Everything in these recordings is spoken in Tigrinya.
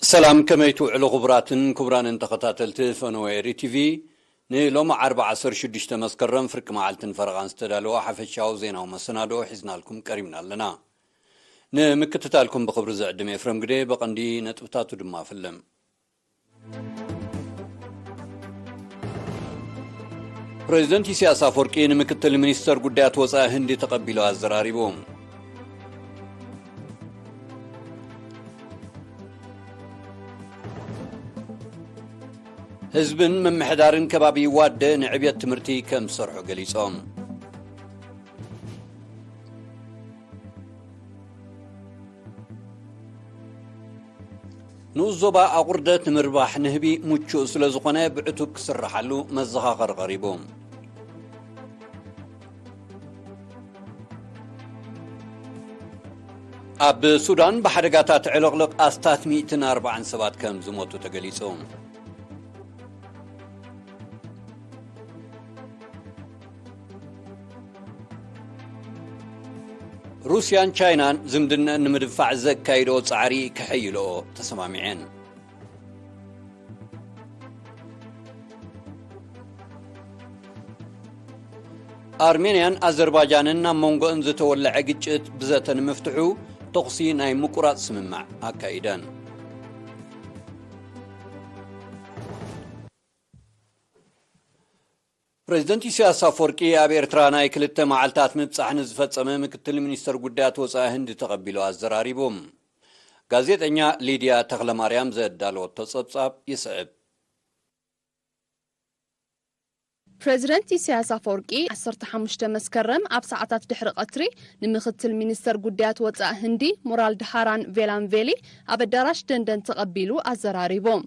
سلام كما يتوعلو غبراتن كبران انتقطاتلت فنويري تي في نلوم 14 مسكرم فرق معالتن فرغان استدالو حفشاو زيناو مسنادو حزنا لكم كريمنا لنا نمكتتالكم بخبر زعدم يفرم قدي بقندي نتبتاتو دما فلم بريزيدنت إسياس أفورقي نمكتل منستر قدات وصا هندي تقبلو الزراري بوم حزبن من محدارن كبابي واد نعبيت تمرتي كم صرحو قليصهم نوزوبا أقردة مرباح نهبي مجو سلازقنا بعتوك سرحلو مزخاخر غريبهم أب سودان بحرقاتات علقلق أستات 140 سبات كم زموتو تقليصهم روسيان تشاينان زمدنا نمدفع زكايدو صعري كحيلو تسمامعين أرمينيان أذربيجاننا مونغو انزتو ولا عقجت بزاتن مفتحو تقصي ناي مقرات سممع أكايدان بريزيدنت إسياس أفورقي أبي إرترانا يكلت معالتات مبصح نزفت مكتل منستر قدات وصا هند تقبلو الزراري بوم غازيت انيا ليديا تغلى مريم زد دالو تصبصاب يسعب بريزيدنت إسياس أفورقي 15 مسكرم أب ساعتات دحر قطري نمختل منستر قدات وصا هندي مورال دحاران فيلان فيلي أب الدراش دندن تقبلو الزراري بوم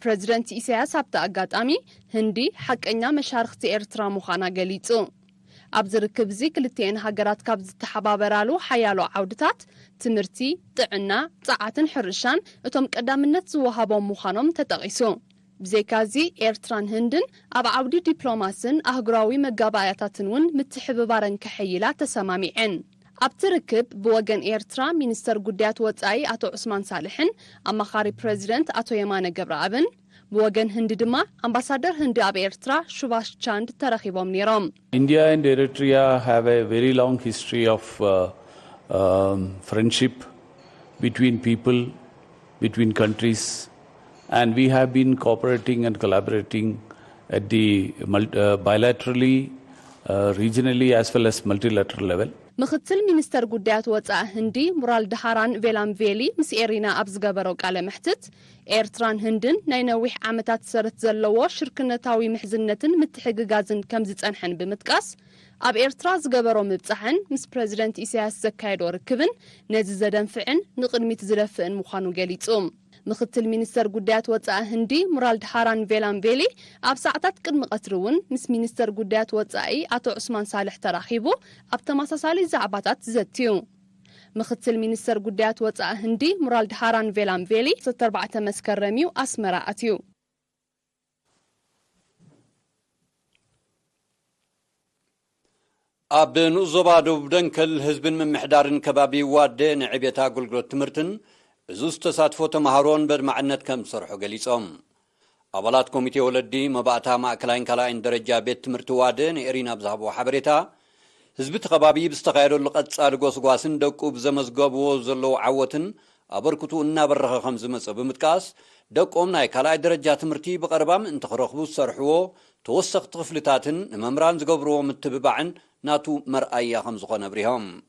بريزيدنت إسياس هبتا أقاتامي هندي حق إنيا مشارختي إرترا مخانا قليتو أبزر كبزي كلتين هاقرات كابز تحبابرالو حيالو عودتات تمرتي طعنا طاعتن حرشان اتوم قدامنت زوهابو مخانم تتغيسو بزيكازي إرتران هندن أب عودي ديبلوماسن أهقراوي مقاباياتاتنون متحببارن كحيلا تساماميعن أبتركب بوغن إيرترا منستر قدات وطاي أتو عثمان صالحن أما خاري بريزيدنت أتو يمانة قبرابن بوغن هند دما أمباسادر هند أب إيرترا شواش چاند ترخيبهم نيرام India and Eritrea have a very long history of friendship between people, between countries, and we have been cooperating and collaborating at the bilaterally, regionally as well as multilateral level. مختل منستر قدات وطا هندي مورال دحاران فيلان فيلي مس إيرينا أبز قبرو قال محتت إيرتران هندن ناينويح عامتات سرت زلوو شركنتاوي محزنتن متحققازن كمزت أنحن بمتقاس أب إيرتراز قبرو مبتحن مس بريزيدنت إسياس زكايدو ركبن نازي زدن فعن نقدميت زلفن مخانو قاليتوم مختل منستر قدات وطا هندي مورال دحاران فيلان فيلي أب ساعتات قدم قطرون مس منستر قدات وطاي أتو عثمان صالح تراخيبو أب تماساسالي زعباتات زتيو مختل منستر قدات وطا هندي مورال دحاران فيلان فيلي 4 مسكرميو أسمرا أتيو أب نوزوبادو بدنكل حزب من محدارن كبابي واد نعبيتا قلقلو تمرتن بزوز تساتفو تمهارون بدمعنت كم صرحو قليصهم أبالات كوميتي ولدي مباعتا ماكلاين كلاين درجة بيت تمرتو وادن إيرينا بزهبو حبريتا حزب تقبابي بستقايدو لقد صادقو سقواسن دقو بزمزقبو زلو عوتن أبركتو إنا برخ خمز مصب متكاس دقوم ناي كلاي درجة تمرتي بقربام انتخرخبو صرحو توسق طفلتاتن ممران زقبرو متببعن ناتو مرأيا خمزقو نبريهم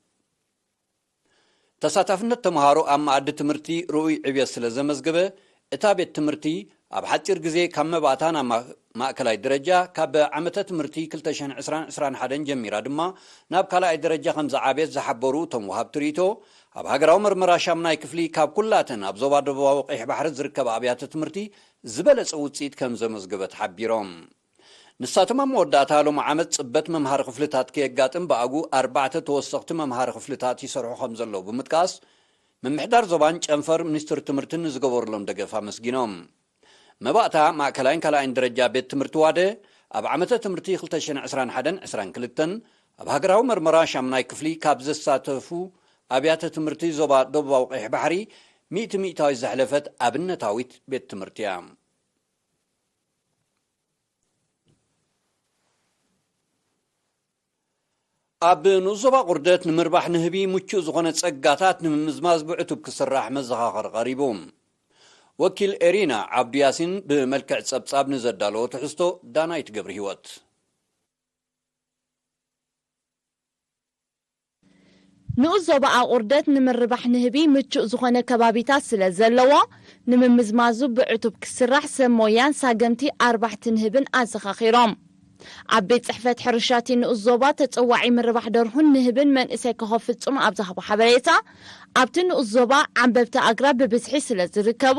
تساتفنت تمهارو أما عد تمرتي روي عبيا سلزمزقبه اتابت تمرتي أب حتير قزي كم باتانا ماكلاي درجة كاب عمتا تمرتي كلتشان عسران حدن جميرا دما ناب كلاي درجة خمز عابيت زحبورو تموهاب تريتو أب هاقراو مرمرا شامناي كفلي كاب كلاتن أب زوبادو بواوقيح بحر زركب أبيات تمرتي زبالة سوتسيت كم زمزقبت حبيروم نساتما موداتا لو معامد صبت ممهار خفلتات كيقاتن باقو 4 توسقت ممهار خفلتات يسرحو خمزلو بمتكاس من محدار زبان چنفر منستر تمرتن زغبور لهم دغفا مسغينوم مباتا ماكلاين كلاين درجه بيت تمرت واده اب عمته تمرتي 2021 اب هاغراو مرمرا شامناي كفلي كابز ساتفو ابيات تمرتي زوبا دوباو قيح بحري ሚእታዊ ዘሕለፈት ኣብነታዊት ቤት ትምህርቲ እያ። ኣብ ንዞባ ቁርደት ንምርባሕ ንህቢ ምቹእ ዝኾነ ጸጋታት ንምምዝማዝ ብዕቱብ ክስራሕ መዘኻኸር ቀሪቡ። ወኪል ኤሪና ዓብዱ ያሲን ብመልክዕ ጸብጻብ ንዘዳለዎ ትሕዝቶ ዳናይት ገብሪ ህይወት ንዞባ ቁርደት ንምርባሕ ንህቢ ምቹእ ዝኾነ ከባቢታት ስለ ዘለዎ ንምምዝማዙ ብዕቱብ ክስራሕ ሰብ ሞያን ሳገምቲ 4 ንህብን ኣዘኻኺሮም። ኣብ ቤት ጽሕፈት ሕርሻቲ ንዞባ ተጸዋዒ ምርባሕ ደርሁን ንህብን መንእሰይ ክኸፍጹም ኣብ ዝሃቦ ሓበሬታ ኣብቲ ንዞባ ዓንበብቲ ኣግራብ ብብዝሒ ስለ ዝርከቡ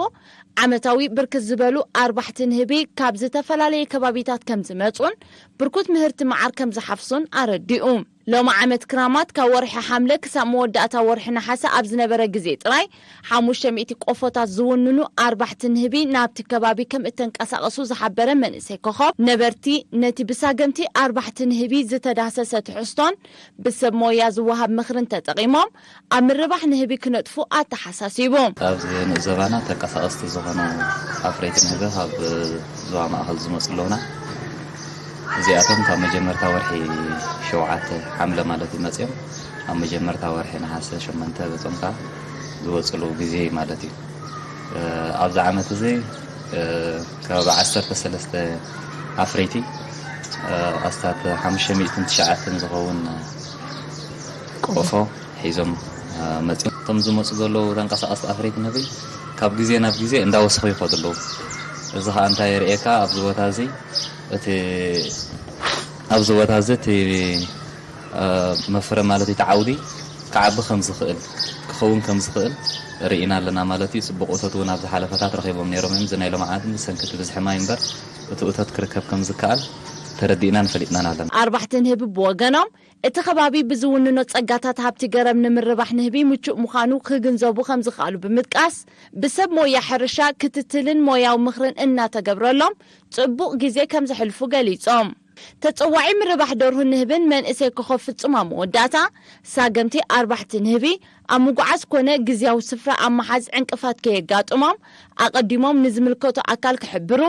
ዓመታዊ ብርክት ዝበሉ 4 ንህቢ ካብ ዝተፈላለየ ከባቢታት ከም ዝመጹን ብርኩት ምህርቲ መዓር ከም ዝሓፍሱን ኣረዲኡ። ሎማ ዓመት ክራማት ካብ ወርሒ ሓምለ ክሳብ መወዳእታ ወርሒ ነሓሰ ኣብ ዝነበረ ግዜ ጥራይ 500 ቆፎታት ዝውንኑ 4 ንህቢ ናብቲ ከባቢ ከም እተንቀሳቐሱ ዝሓበረ መንእሰይ ኮኸብ ነበርቲ ነቲ ብሳገምቲ 4 ንህቢ ዝተዳሰሰ ትሕዝቶን ብሰብ ሞያ ዝወሃብ ምኽርን ተጠቒሞም ኣብ ምርባሕ ንህቢ ክነጥፉ ኣተሓሳሲቦም። ኣብዚ ንዞባና ተንቀሳቐስቲ ዝኾኑ ኣፍረይቲ ንህቢ ካብ ዞባ ማእኸል ዝመፁ ኣለውና። እዚኣቶም ካብ መጀመርታ ወርሒ 7 ሓምለ ማለት ይመጽኦም ኣብ መጀመርታ ወርሒ ነሓሰ 8 በጾምካ ዝወጽሉ ግዜ ማለት እዩ። ኣብዚ ዓመት እዚ ካብ 13 ኣፍረይቲ ኣስታት 509 ዝኸውን ቆፎ ሒዞም መጽኦም። እቶም ዝመጹ ዘለዉ ተንቀሳቐስቲ ኣፍረይቲ ንህቢ ካብ ግዜ ናብ ግዜ እንዳወስኹ ይኸዱ ኣለዉ። እዚ ከዓ እንታይ የርእየካ ኣብዚ ቦታ እዚ እቲ ኣብዚ ቦታ እዚ እቲ መፍረ ማለት እቲ ዓውዲ ክዓቢ ከም ዝኽእል ክኸውን ከም ዝኽእል ርኢና ኣለና ማለት እዩ። ጽቡቕ እቶት እውን ኣብ ዝሓለፈታት ረኺቦም ነይሮም እዮም። እዚ ናይ ሎማ ዓመት ብሰንኪ ብዝሒ ማይ እምበር እቲ እቶት ክርከብ ከም ዝከኣል ተረዲእናን ፈሊጥናን ኣለና። 4 ንህቢ ብወገኖም እቲ ከባቢ ብዝውንኖ ጸጋታት ሃብቲ ገረብ ንምርባሕ ንህቢ ምቹእ ምዃኑ ክግንዘቡ ከም ዝኽኣሉ ብምጥቃስ ብሰብ ሞያ ሕርሻ ክትትልን ሞያዊ ምኽርን እናተገብረሎም ጽቡቕ ግዜ ከም ዘሕልፉ ገሊጾም። ተጸዋዒ ምርባሕ ደርሁ ንህብን መንእሰይ ክኸፍጹም ኣብ መወዳእታ ሳገምቲ 4 ንህቢ ኣብ ምጉዓዝ ኮነ ግዜያዊ ስፍራ ኣብ መሓዝ ዕንቅፋት ከየጋጥሞም ኣቐዲሞም ንዝምልከቱ ኣካል ክሕብሩ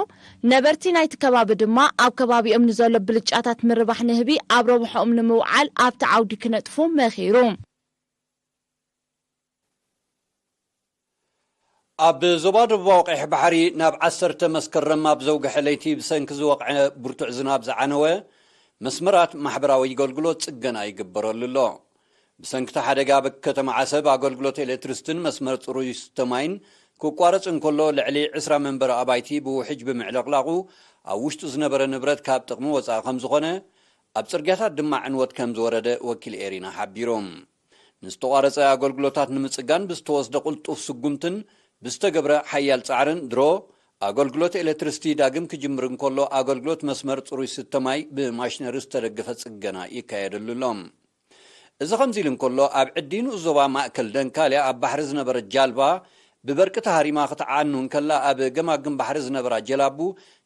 ነበርቲ ናይቲ ከባቢ ድማ ኣብ ከባቢኦም ንዘሎ ብልጫታት ምርባሕ ንህቢ ኣብ ረብሖኦም ንምውዓል ኣብቲ ዓውዲ ክነጥፉ መኺሩ። ኣብ ዞባ ደቡባዊ ቀይሕ ባሕሪ ናብ 10 መስከረም ኣብ ዘውግሐ ለይቲ ብሰንኪ ዝወቕዐ ብርቱዕ ዝናብ ዝዓነወ መስመራት ማሕበራዊ ኣገልግሎት ጽገና ይግበረሉ ኣሎ። ብሰንኪ ሓደጋ በከተማ ዓሰብ ኣገልግሎት ኤሌክትሪክን መስመር ጽሩይ ስተማይን ክቋረጽ እንከሎ ልዕሊ 20 መንበሪ ኣባይቲ ብውሕጅ ብምዕለቕላቑ ኣብ ውሽጡ ዝነበረ ንብረት ካብ ጥቕሚ ወፃኢ ከም ዝኾነ ኣብ ጽርግያታት ድማ ዕንወት ከም ዝወረደ ወኪል ኤሪና ሓቢሮም። ንዝተቋረጸ ኣገልግሎታት ንምጽጋን ብዝተወስደ ቁልጡፍ ስጉምትን ብዝተገብረ ሓያል ጻዕርን ድሮ ኣገልግሎት ኤሌክትሪሲቲ ዳግም ክጅምር እንከሎ ኣገልግሎት መስመር ጽሩይ ስተማይ ብማሽነሪ ዝተደገፈ ጽገና ይካየደሉሎም። እዚ ከምዚ ኢሉ እንከሎ ኣብ ዕዲ ንዞባ ማእከል ደንካልያ ኣብ ባሕሪ ዝነበረ ጃልባ ብበርቂ ተሃሪማ ክትዓኑ እንከላ ኣብ ገማግም ባሕሪ ዝነበራ ጀላቡ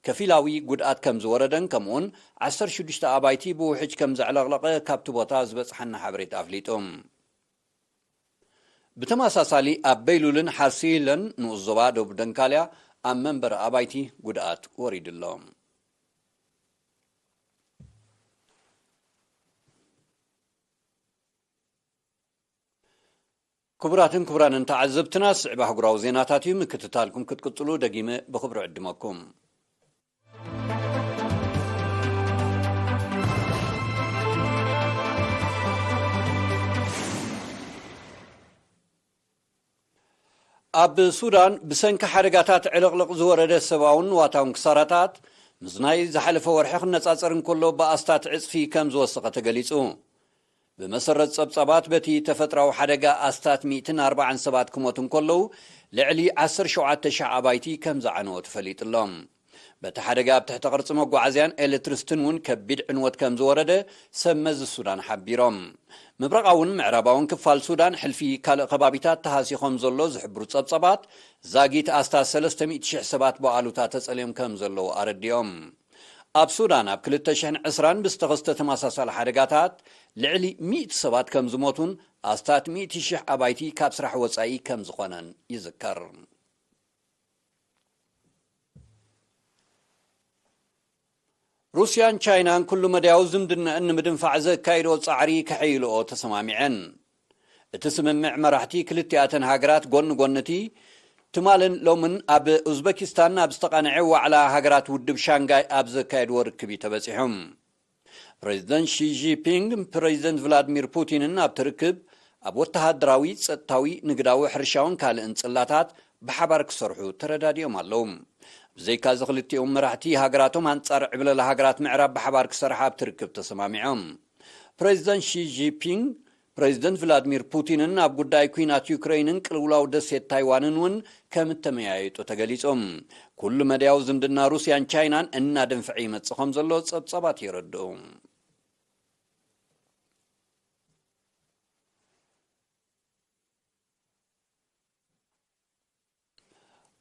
ከፊላዊ ጉድኣት ከም ዝወረደን ከምኡን 16 ኣባይቲ ብውሕጅ ከም ዘዕለቕለቐ ካብቲ ቦታ ዝበፅሐና ሓበሬታ ኣፍሊጦም። ብተመሳሳሊ ኣብ በይሉልን ሓርሲለን ንዞባ ደቡብ ደንካልያ ኣብ መንበሪ ኣባይቲ ጉድኣት ወሪድሎም። ክቡራትን ክቡራንን ተዓዘብትና ስዕባ ኣህጉራዊ ዜናታት እዩ ምክትታልኩም ክትቅጽሉ ደጊመ ብኽብሪ ዕድመኩም። ኣብ ሱዳን ብሰንኪ ሓደጋታት ዕልቕልቕ ዝወረደ ሰብኣውን ዋታውን ክሳራታት ምስ ናይ ዝሓለፈ ወርሒ ክነጻጸር እንከሎ ብኣስታት ዕጽፊ ከም ዝወሰኸ ተገሊጹ። ብመሰረት ጸብጻባት በቲ ተፈጥራዊ ሓደጋ ኣስታት 140 ሰባት ክሞቱ እንከለዉ ልዕሊ 17,000 ኣባይቲ ከም ዝዓነወ ተፈሊጡሎም። በቲ ሓደጋ ኣብ ትሕቲ ቅርጺ መጓዓዝያን ኤሌክትሪሲቲን እውን ከቢድ ዕንወት ከም ዝወረደ ሰብ መዚ ሱዳን ሓቢሮም። ምብራቃውን ምዕራባውን ክፋል ሱዳን ሕልፊ ካልእ ከባቢታት ተሃሲኾም ዘሎ ዝሕብሩ ጸብጻባት ዛጊት ኣስታት 300,000 ሰባት ብኣሉታ ተጸልዮም ከም ዘለዉ ኣረዲኦም። ኣብ ሱዳን ኣብ 2020 ብዝተኸስተ ተመሳሳሊ ሓደጋታት ልዕሊ 100 ሰባት ከም ዝሞቱን ኣስታት 100,000 ኣባይቲ ካብ ስራሕ ወጻኢ ከም ዝኾነን ይዝከር። ሩስያን ቻይናን ኩሉ መድያው ዝምድናን ንምድንፋዕ ዘካይዶ ጻዕሪ ከሕይልኦ ተሰማሚዐን። እቲ ስምምዕ መራሕቲ ክልቲኣተን ሃገራት ጎኒ ጎንቲ ትማልን ሎምን ኣብ ኡዝቤኪስታን ኣብ ዝተቃንዐ ዋዕላ ሃገራት ውድብ ሻንጋይ ኣብ ዘካየድዎ ርክብ ተበፂሖም። ፕሬዚደንት ሺ ጂንፒንግ ፕሬዚደንት ቭላድሚር ፑቲንን ኣብ ትርክብ ኣብ ወተሃደራዊ ጸጥታዊ ንግዳዊ ሕርሻውን ካልእን ጽላታት ብሓባር ክሰርሑ ተረዳድዮም ኣለዉ። ብዘይካ ዝኽልቲኦም መራሕቲ ሃገራቶም አንጻር ዕብለላ ሃገራት ምዕራብ ብሓባር ክሰርሓ ኣብ ትርክብ ተሰማሚዖም። ፕሬዚደንት ሺ ጂንፒንግ ፕሬዚደንት ቭላድሚር ፑቲንን ኣብ ጉዳይ ኩናት ዩክሬንን ቅልውላው ደሴት ታይዋንን እውን ከም ተመያየጡ ተገሊጾም። ኩሉ መድያው ዝምድና ሩስያን ቻይናን እናደንፍዐ ይመጽእ ከም ዘሎ ጸብጻባት ይረድኡ።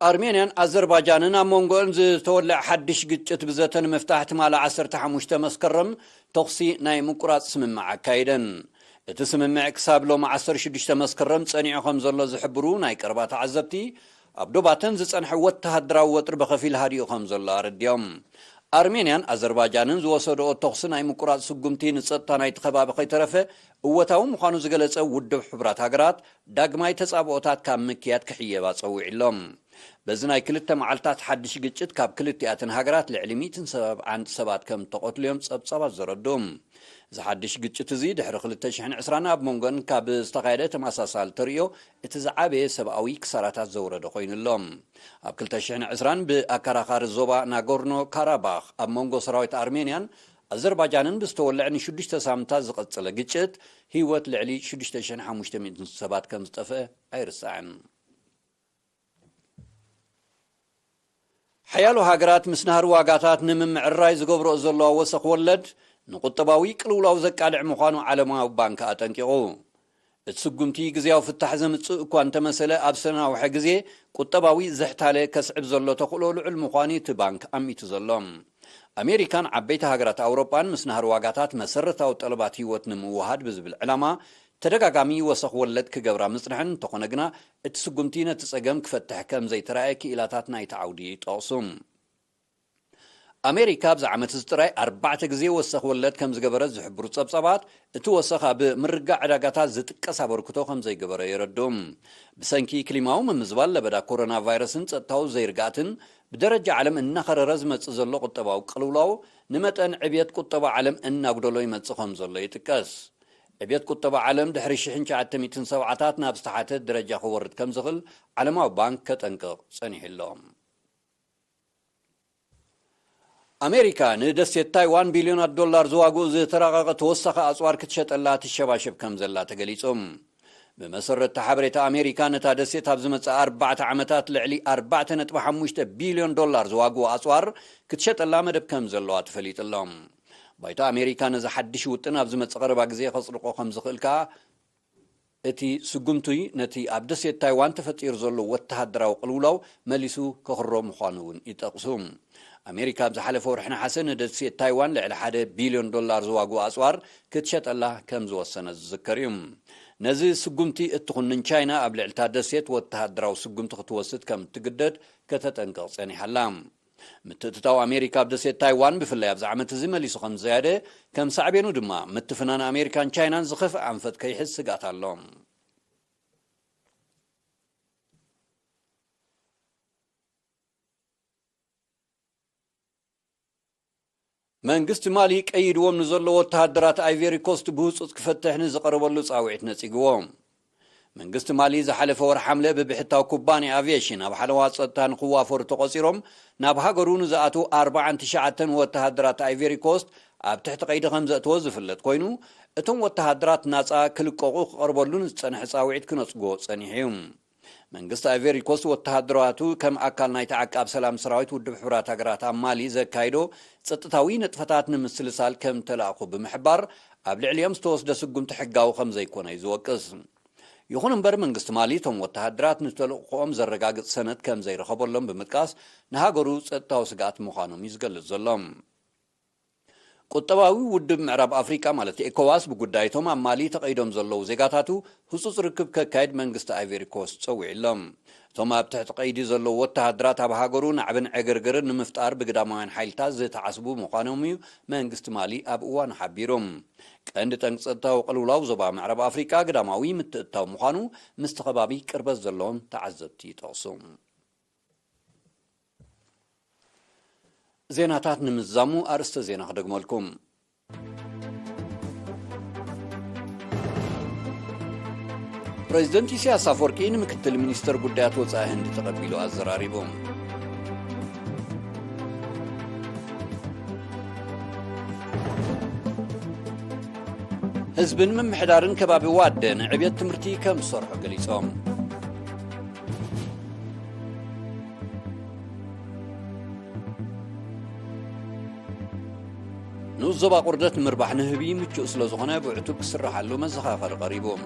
ኣርሜንያን ኣዘርባይጃንን ኣብ መንጎአን ዝተወልዐ ሓድሽ ግጭት ብዘተን መፍታሕ ትማል 15 መስከረም ተኽሲ ናይ ምቁራጽ ስምምዕ ኣካይደን። እቲ ስምምዕ ክሳብ ሎም 16 መስከረም ጸኒዑ ከም ዘሎ ዝሕብሩ ናይ ቀረባ ተዓዘብቲ ኣብ ዶባተን ዝጸንሐ ወተሃደራዊ ወጥሪ ብኸፊል ሃዲኡ ከም ዘሎ ኣረድዮም። ኣርሜንያን ኣዘርባይጃንን ዝወሰድኦ ተኽሲ ናይ ምቁራጽ ስጉምቲ ንጸጥታ ናይቲ ከባቢ ከይተረፈ እወታዊ ምዃኑ ዝገለጸ ውድብ ሕቡራት ሃገራት ዳግማይ ተጻብኦታት ካብ ምክያድ ክሕየባ ጸዊዕሎም። በዚ ናይ ክልተ መዓልታት ሓድሽ ግጭት ካብ ክልቲኣተን ሃገራት ልዕሊ 170 ሰባት ከም ተቆትልዮም ጸብጻባት ዘረድኦም። እዚ ሓድሽ ግጭት እዚ ድሕሪ 2020 ኣብ መንጎን ካብ ዝተኻየደ ተመሳሳሊ ተርእዮ እቲ ዝዓበየ ሰብኣዊ ክሳራታት ዘውረደ ኮይኑሎም። ኣብ 2020 ብኣከራኻሪ ዞባ ናጎርኖ ካራባኽ ኣብ መንጎ ሰራዊት ኣርሜንያን ኣዘርባይጃንን ብዝተወልዐ ን6 ሳምንታት ዝቐጸለ ግጭት ህይወት ልዕሊ 6500 ሰባት ከም ዝጠፍአ ኣይርስዕን። ሓያሎ ሃገራት ምስ ናህሪ ዋጋታት ንምምዕራይ ዝገብርኦ ዘለዋ ወሰኽ ወለድ ንቁጠባዊ ቅልውላው ዘቃልዕ ምዃኑ ዓለማዊ ባንክ ኣጠንቂቑ። እቲ ስጉምቲ ግዜያዊ ፍታሕ ዘምጽእ እኳ እንተመሰለ ኣብ ሰናውሒ ግዜ ቁጠባዊ ዘሕታለ ከስዕብ ዘሎ ተኽእሎ ልዑል ምዃኑ እቲ ባንክ ኣሚቱ ዘሎ። ኣሜሪካን ዓበይቲ ሃገራት ኣውሮፓን ምስ ናህሪ ዋጋታት መሰረታዊ ጠለባት ህይወት ንምውሃድ ብዝብል ዕላማ ተደጋጋሚ ወሰኽ ወለድ ክገብራ ምጽንሐን እንተኾነ ግና እቲ ስጉምቲ ነቲ ጸገም ክፈትሕ ከም ዘይተረኣየ ክኢላታት ናይቲ ዓውዲ ይጠቕሱ። ኣሜሪካ ኣብዚ ዓመት ጥራይ 4 ግዜ ወሰኽ ወለድ ከም ዝገበረት ዝሕብሩ ጸብጻባት እቲ ወሰኽ ኣብ ምርጋዕ ዕዳጋታት ዝጥቀስ ኣበርክቶ ከም ዘይገበረ ይረድኡ። ብሰንኪ ክሊማዊ ምምዝባል ለበዳ ኮሮና ቫይረስን ጸጥታዊ ዘይርጋእትን ብደረጃ ዓለም እናኸረረ ዝመጽእ ዘሎ ቁጠባዊ ቅልውላው ንመጠን ዕብየት ቁጠባ ዓለም እናጉደሎ ይመጽእ ከም ዘሎ ይጥቀስ። ዕብየት ቁጠባ ዓለም ድሕሪ 1970ታት ናብ ዝተሓተ ደረጃ ክወርድ ከም ዝኽእል ዓለማዊ ባንክ ከጠንቅቕ ጸኒሕሎም። ኣሜሪካ ንደሴት ታይዋን ቢልዮናት ዶላር ዝዋግኡ ዝተራቐቐ ተወሳኺ ኣጽዋር ክትሸጠላ ትሸባሸብ ከም ዘላ ተገሊጾም። ብመሰረት ሓበሬታ ኣሜሪካ ነታ ደሴት ኣብ ዝመጽእ 4 ዓመታት ልዕሊ 4.5 ቢልዮን ዶላር ዝዋግኡ ኣጽዋር ክትሸጠላ መደብ ከም ዘለዋ ተፈሊጥሎም። ባይታ ኣሜሪካ ነዚ ሓድሽ ውጥን ኣብ ዝመጽእ ቀረባ ግዜ ከጽድቆ ከም ዝኽእል ከዓ እቲ ስጉምቲ ነቲ ኣብ ደሴት ታይዋን ተፈጢሩ ዘሎ ወተሃደራዊ ቅልውላው መሊሱ ከኽሮ ምዃኑ እውን ይጠቕሱ። ኣሜሪካ ኣብ ዝሓለፈ ወርሒ ነሓሰ ንደሴት ታይዋን ልዕሊ 1 ቢልዮን ዶላር ዝዋግኡ ኣጽዋር ክትሸጠላ ከም ዝወሰነ ዝዝከር እዩ። ነዚ ስጉምቲ እትኹንን ቻይና ኣብ ልዕልታ ደሴት ወተሃደራዊ ስጉምቲ ክትወስድ ከም እትግደድ ከተጠንቅቕ ጸኒሓላ። ምትእትታው ኣሜሪካ ኣብ ደሴት ታይዋን ብፍላይ ኣብዚ ዓመት እዚ መሊሱ ከም ዝያደ ከም ሳዕቤኑ ድማ ምትፍናን ኣሜሪካን ቻይናን ዝኸፍእ ኣንፈት ከይሕዝ ስጋት ኣሎ። መንግስቲ ማሊ ቀይድዎም ንዘሎ ወተሃደራት ኣይቬሪ ኮስት ብህፁፅ ክፈትሕ ንዝቐረበሉ ጻውዒት ነጺግዎም። መንግስቲ ማሊ ዝሓለፈ ወርሒ ሐምለ ብብሕታዊ ኩባንያ አቪዬሽን ኣብ ሓለዋ ጸጥታ ንኽዋፈሩ ተቆፂሮም ናብ ሃገሩ ንዝኣትዉ 49 ወተሃደራት ኣይቬሪ ኮስት ኣብ ትሕቲ ቀይዲ ከም ዘእትዎ ዝፍለጥ ኮይኑ እቶም ወተሃደራት ናጻ ክልቀቑ ክቐርበሉን ዝጸንሐ ጻውዒት ክነጽግዎ ጸኒሑ እዩ። መንግስቲ ኣይቬሪ ኮስት ወተሃደራቱ ከም ኣካል ናይቲ ዓቃብ ሰላም ሰራዊት ውድብ ሕቡራት ሃገራት ኣብ ማሊ ዘካይዶ ጸጥታዊ ንጥፈታት ንምስልሳል ከም ተላእኹ ብምሕባር ኣብ ልዕሊኦም ዝተወስደ ስጉምቲ ሕጋዊ ከም ዘይኮነ እዩ ዝወቅስ። ይኹን እምበር መንግስቲ ማሊ እቶም ወተሃደራት ንተልእኾኦም ዘረጋግጽ ሰነድ ከም ዘይረኸበሎም ብምጥቃስ ንሃገሩ ጸጥታዊ ስጋት ምዃኖም እዩ ዝገልጽ ዘሎ። ቁጠባዊ ውድብ ምዕራብ ኣፍሪካ ማለት ኤኮዋስ ብጉዳይቶም ኣማሊ ተቀይዶም ዘለው ዜጋታቱ ህጹጽ ርክብ ከካይድ መንግስቲ አይቨሪ ኮስት ጸውዒሎም ቶም ኣብ ትሕቲ ቀይዲ ዘለው ወተሃደራት ኣብ ሃገሩ ናዕብን ዕግርግርን ንምፍጣር ብግዳማውያን ሓይልታት ዝተዓስቡ ምዃኖም እዩ መንግስቲ ማሊ ኣብ እዋን ሓቢሮም ቀንዲ ጠንቂ ጸጥታዊ ቅልውላው ዞባ ምዕራብ ኣፍሪካ ግዳማዊ ምትእታው ምዃኑ ምስቲ ከባቢ ቅርበት ዘለዎም ተዓዘብቲ ይጠቕሱ ዜናታት ንምዛሙ ኣርስተ ዜና ክደግመልኩም ፕሬዝደንት ኢሳያስ አፈወርቂ ምክትል ሚኒስተር ጉዳያት ወጻኢ ህንድ ተቀቢሉ አዘራሪቦም ህዝብን ምምሕዳርን ከባቢ ዋደን ዕብየት ትምህርቲ ከም ዝሰርሑ ገሊጾም ንዞባ ቁርደት ምርባሕ ንህቢ ምቹእ ስለ ዝኾነ ብዕቱብ ክስራሓሉ መዘኻኸሪ ቀሪቦም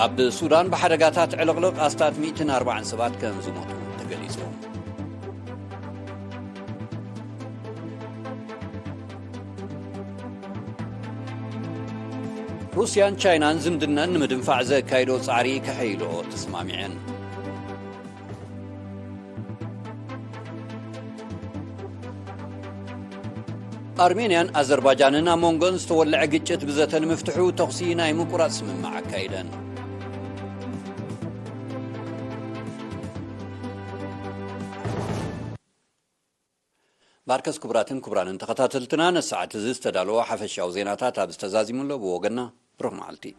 ኣብ ሱዳን በሓደጋታት ዕልቕልቕ ኣስታት 140 ሰባት ከም ዝሞቱ ተገሊጹ ሩስያን ቻይናን ዝምድናን ንምድንፋዕ ዘካይዶ ጻዕሪ ከሕይሎ ተስማሚዐን ኣርሜንያን ኣዘርባይጃንን ኣብ ሞንጎን ዝተወልዐ ግጭት ብዘተን ምፍትሑ ተኽሲ ናይ ምቁራጽ ስምምዕ ኣካይደን ባርከስ ክቡራንን ተኸታተልትና ነሰዓት እዚ ዝተዳለወ ሓፈሻዊ ዜናታት ኣብ ዝተዛዚሙሎ ብወገና ብሩኽ መዓልቲ